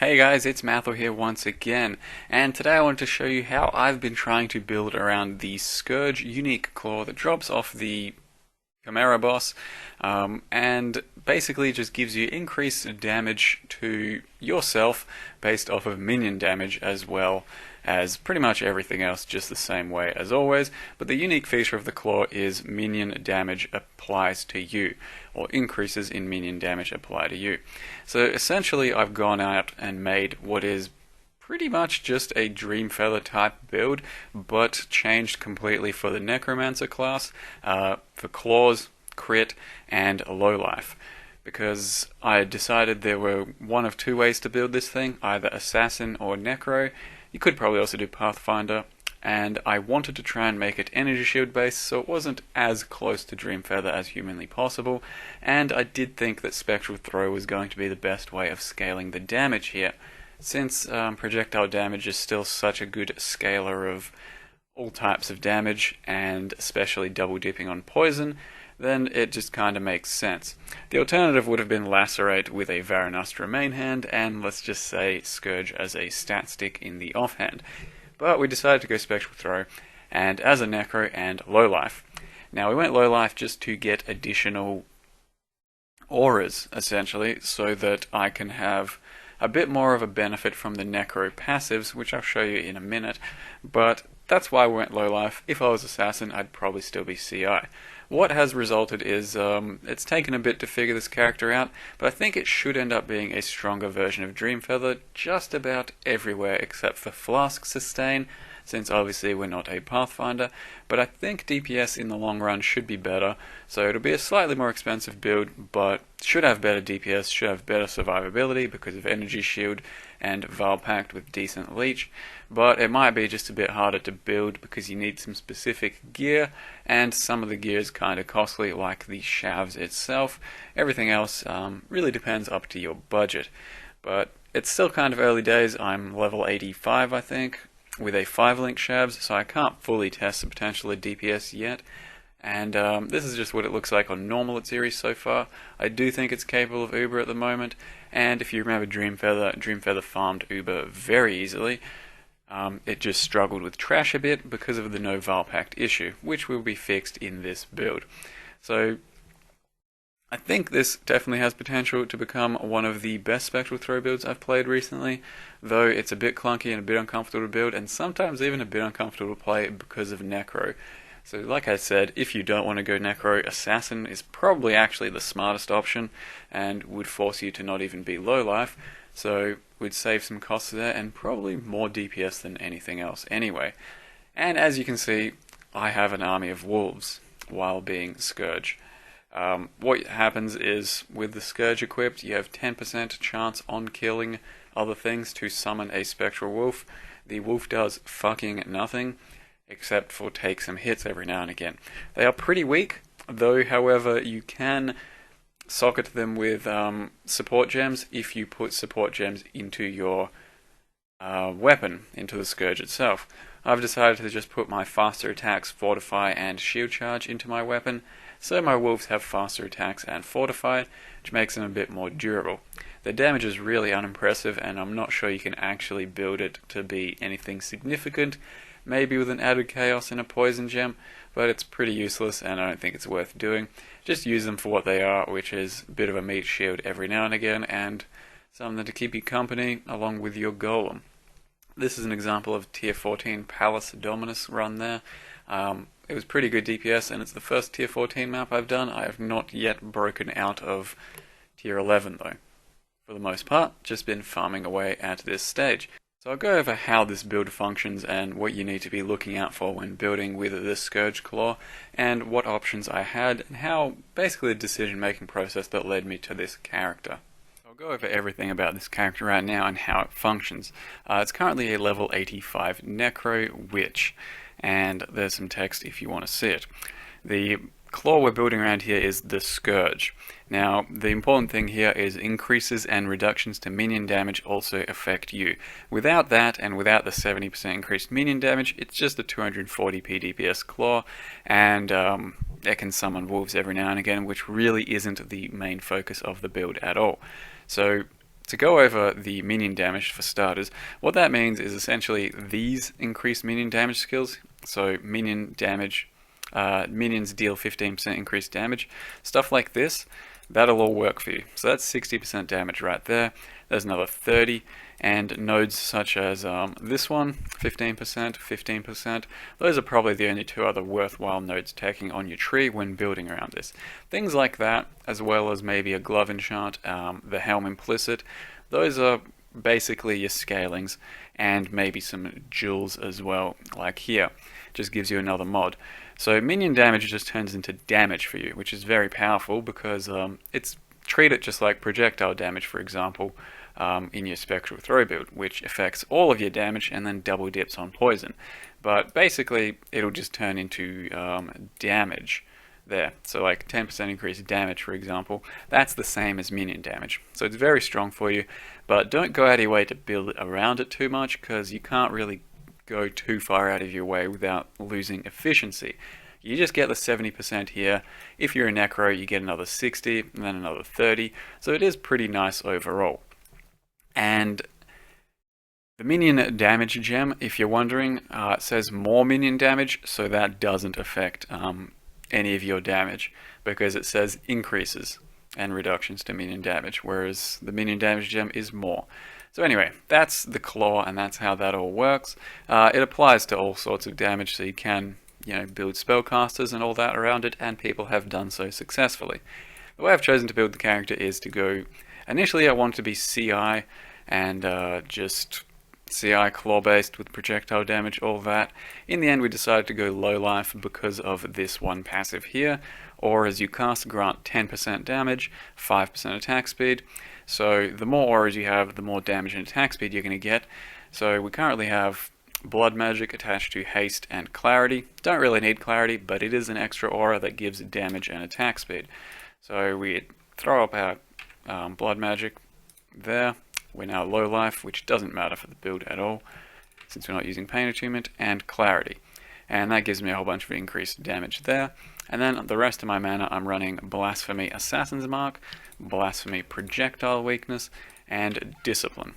Hey guys, it's Mathel here once again, and today I wanted to show you how I've been trying to build around the Scourge unique claw that drops off the Chimera boss, and basically just gives you increased damage to yourself based off of minion damage as well as pretty much everything else, just the same way as always. But the unique feature of the claw is minion damage applies to you, or increases in minion damage apply to you. So essentially I've gone out and made what is pretty much just a Dream Feather type build, but changed completely for the Necromancer class, for claws, crit, and low life. Because I decided there were one of two ways to build this thing, either Assassin or Necro. You could probably also do Pathfinder, and I wanted to try and make it energy shield based so it wasn't as close to Dream Feather as humanly possible, and I did think that Spectral Throw was going to be the best way of scaling the damage here. Since projectile damage is still such a good scaler of all types of damage, and especially double dipping on poison, then it just kind of makes sense. The alternative would have been Lacerate with a Varanastra main hand, and let's just say Scourge as a stat stick in the offhand. But we decided to go Spectral Throw, and as a Necro and low life. Now we went low life just to get additional auras, essentially, so that I can have a bit more of a benefit from the Necro passives, which I'll show you in a minute, but that's why I went low life. If I was Assassin, I'd probably still be CI. What has resulted is, it's taken a bit to figure this character out, but I think it should end up being a stronger version of Dream Feather just about everywhere except for Flask Sustain, since obviously we're not a Pathfinder, but I think DPS in the long run should be better, so it'll be a slightly more expensive build, but should have better DPS, should have better survivability because of Energy Shield and Val Pact with decent leech, but it might be just a bit harder to build because you need some specific gear, and some of the gear is kind of costly, like the Shavs itself. Everything else really depends up to your budget, but it's still kind of early days. I'm level 85, I think, with a 5-link Shavs, so I can't fully test the potential of DPS yet, and this is just what it looks like on normal at series so far. I do think it's capable of Uber at the moment, and if you remember Dream Feather farmed Uber very easily. It just struggled with trash a bit because of the no Val Pact issue, which will be fixed in this build. So I think this definitely has potential to become one of the best Spectral Throw builds I've played recently, though it's a bit clunky and a bit uncomfortable to build, and sometimes even a bit uncomfortable to play because of Necro. So like I said, if you don't want to go Necro, Assassin is probably actually the smartest option, and would force you to not even be low life, so would save some costs there, and probably more DPS than anything else anyway. And as you can see, I have an army of wolves while being Scourge. What happens is, with the Scourge equipped, you have 10% chance on killing other things to summon a Spectral Wolf. The wolf does fucking nothing, except for take some hits every now and again. They are pretty weak, though, however, you can socket them with support gems if you put support gems into your weapon, into the Scourge itself. I've decided to just put my faster attacks, fortify, and shield charge into my weapon, so my wolves have faster attacks and fortify, which makes them a bit more durable. Their damage is really unimpressive, and I'm not sure you can actually build it to be anything significant, maybe with an added chaos and a poison gem, but it's pretty useless and I don't think it's worth doing. Just use them for what they are, which is a bit of a meat shield every now and again, and something to keep you company along with your golem. This is an example of tier 14 Palace Dominus run there. It was pretty good DPS, and it's the first tier 14 map I've done. I have not yet broken out of tier 11 though. For the most part, just been farming away at this stage. So I'll go over how this build functions and what you need to be looking out for when building with this Scourge Claw, and what options I had, and how basically the decision making process that led me to this character. I'll go over everything about this character right now and how it functions. It's currently a level 85 Necro Witch, and there's some text if you want to see it. The claw we're building around here is the Scourge. Now, the important thing here is increases and reductions to minion damage also affect you. Without that, and without the 70% increased minion damage, it's just a 240p DPS claw, and it can summon wolves every now and again, which really isn't the main focus of the build at all. So to go over the minion damage for starters, what that means is essentially these increased minion damage skills. So minion damage, minions deal 15% increased damage. Stuff like this, that'll all work for you. So that's 60% damage right there. There's another 30, and nodes such as this one, 15%, 15%. Those are probably the only two other worthwhile nodes taking on your tree when building around this. Things like that, as well as maybe a glove enchant, the helm implicit, those are basically your scalings, and maybe some jewels as well, like here. Just gives you another mod. So minion damage just turns into damage for you, which is very powerful because treat it just like projectile damage, for example, in your spectral throw build, which affects all of your damage and then double dips on poison. But basically, it'll just turn into damage there. So like 10% increased damage, for example, that's the same as minion damage. So it's very strong for you, but don't go out of your way to build around it too much, because you can't really go too far out of your way without losing efficiency. You just get the 70% here. If you're a Necro, you get another 60, and then another 30. So it is pretty nice overall. And the minion damage gem, if you're wondering, it says more minion damage, so that doesn't affect any of your damage, because it says increases and reductions to minion damage, whereas the minion damage gem is more. So anyway, that's the claw, and that's how that all works. It applies to all sorts of damage, so you can, build spellcasters and all that around it, and people have done so successfully. The way I've chosen to build the character is to go, initially I wanted to be CI, and just CI claw based with projectile damage, all that. In the end we decided to go low life because of this one passive here. Auras you cast grant 10% damage, 5% attack speed. So the more auras you have, the more damage and attack speed you're going to get. So we currently have blood magic attached to haste and clarity. Don't really need clarity, but it is an extra aura that gives damage and attack speed. So we throw up our blood magic there. We're now low life, which doesn't matter for the build at all, since we're not using pain attunement, and clarity. And that gives me a whole bunch of increased damage there. And then the rest of my mana, I'm running Blasphemy Assassin's Mark, Blasphemy Projectile Weakness, and Discipline.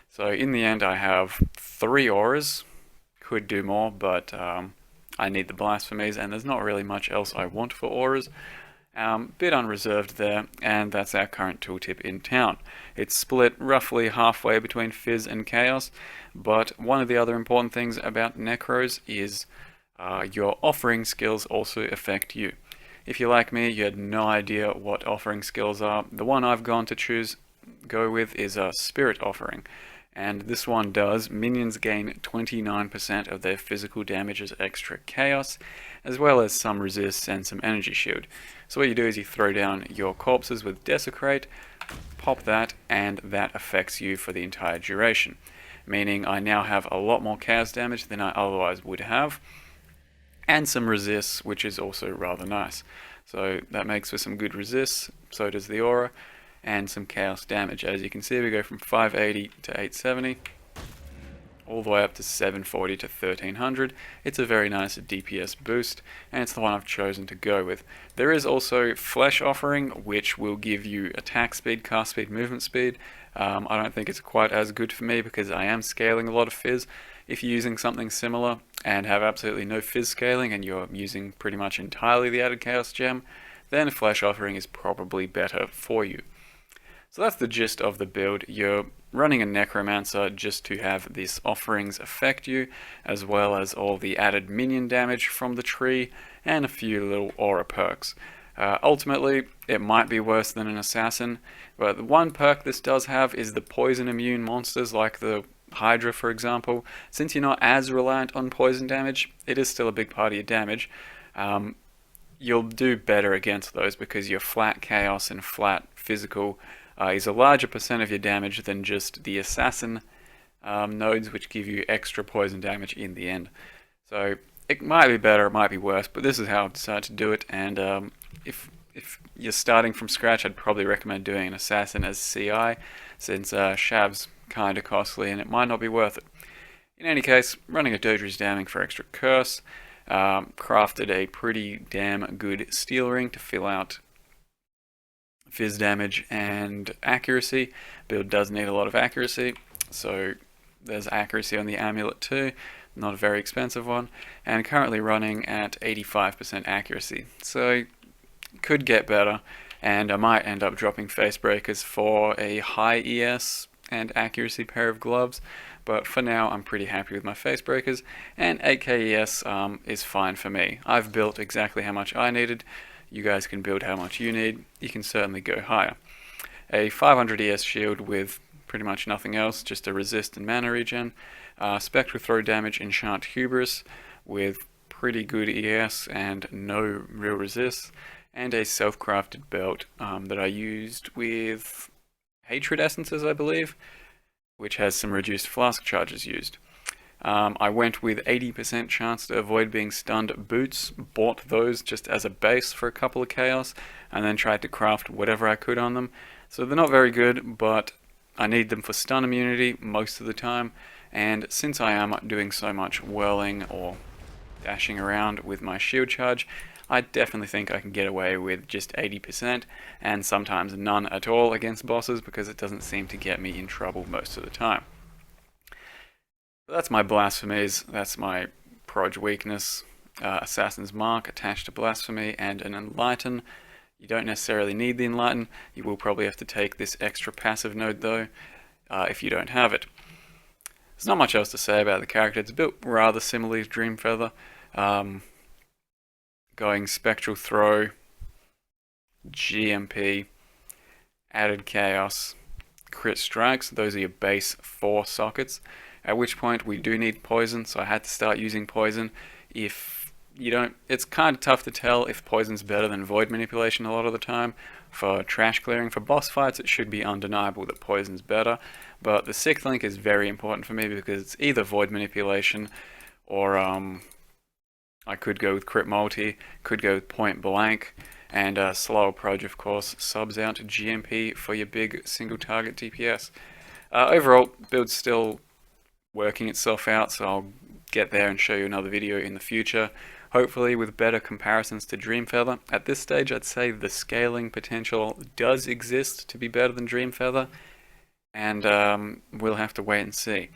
So in the end I have 3 auras, could do more, but I need the Blasphemies, and there's not really much else I want for auras. Bit unreserved there, and that's our current tooltip in town. It's split roughly halfway between Fizz and Chaos, but one of the other important things about Necros is your offering skills also affect you. If you're like me, you had no idea what offering skills are. The one I've gone to go with is a Spirit Offering, and this one does minions gain 29% of their physical damage as extra chaos, as well as some resists and some energy shield. So what you do is you throw down your corpses with Desecrate, pop that, and that affects you for the entire duration, meaning I now have a lot more chaos damage than I otherwise would have, and some resists, which is also rather nice. So that makes for some good resists, so does the aura, and some chaos damage. As you can see, we go from 580 to 870, all the way up to 740 to 1300. It's a very nice DPS boost, and it's the one I've chosen to go with. There is also Flesh Offering, which will give you attack speed, cast speed, movement speed. I don't think it's quite as good for me because I am scaling a lot of Fizz. If you're using something similar and have absolutely no Fizz scaling and you're using pretty much entirely the added Chaos Gem, then Flesh Offering is probably better for you. So that's the gist of the build. You're running a Necromancer just to have these offerings affect you, as well as all the added minion damage from the tree, and a few little aura perks. Ultimately, it might be worse than an Assassin, but the one perk this does have is the poison immune monsters, like the Hydra for example. Since you're not as reliant on poison damage, it is still a big part of your damage. You'll do better against those because your flat chaos and flat physical is a larger percent of your damage than just the assassin nodes, which give you extra poison damage in the end. So it might be better, it might be worse, but this is how I've decided to do it. And if you're starting from scratch, I'd probably recommend doing an assassin as CI, since Shav's kind of costly and it might not be worth it. In any case, running a Dodri's Damning for extra curse, crafted a pretty damn good steel ring to fill out fizz damage and accuracy. Build does need a lot of accuracy, so there's accuracy on the amulet too, not a very expensive one, and currently running at 85% accuracy, so could get better, and I might end up dropping face breakers for a high ES and accuracy pair of gloves, but for now I'm pretty happy with my face breakers, and 8k ES is fine for me. I've built exactly how much I needed. You guys can build how much you need. You can certainly go higher. A 500 ES shield with pretty much nothing else, just a resist and mana regen. Spectral throw damage enchant hubris with pretty good ES and no real resist. And a self-crafted belt that I used with Hatred Essences, I believe, which has some reduced flask charges used. I went with 80% chance to avoid being stunned boots, bought those just as a base for a couple of chaos, and then tried to craft whatever I could on them. So they're not very good, but I need them for stun immunity most of the time, and since I am doing so much whirling or dashing around with my shield charge, I definitely think I can get away with just 80% and sometimes none at all against bosses because it doesn't seem to get me in trouble most of the time. That's my blasphemies, that's my proj weakness, Assassin's Mark attached to blasphemy and an enlighten. You don't necessarily need the enlighten, you will probably have to take this extra passive node though, if you don't have it. There's not much else to say about the character, it's built rather similarly to Dreamfeather. Going Spectral Throw, GMP, added Chaos, Crit Strikes, those are your base 4 sockets. At which point we do need poison, so I had to start using poison. If you don't, it's kind of tough to tell if poison's better than void manipulation a lot of the time. For trash clearing, for boss fights, it should be undeniable that poison's better. But the 6th link is very important for me because it's either void manipulation or I could go with crit multi, could go with point blank, and slower proj of course subs out to GMP for your big single target DPS. Overall, build's still working itself out, so I'll get there and show you another video in the future, hopefully with better comparisons to Dreamfeather. At this stage I'd say the scaling potential does exist to be better than Dreamfeather, and we'll have to wait and see.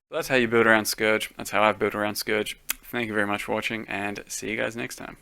So that's how you build around Scourge, that's how I've built around Scourge. Thank you very much for watching, and see you guys next time.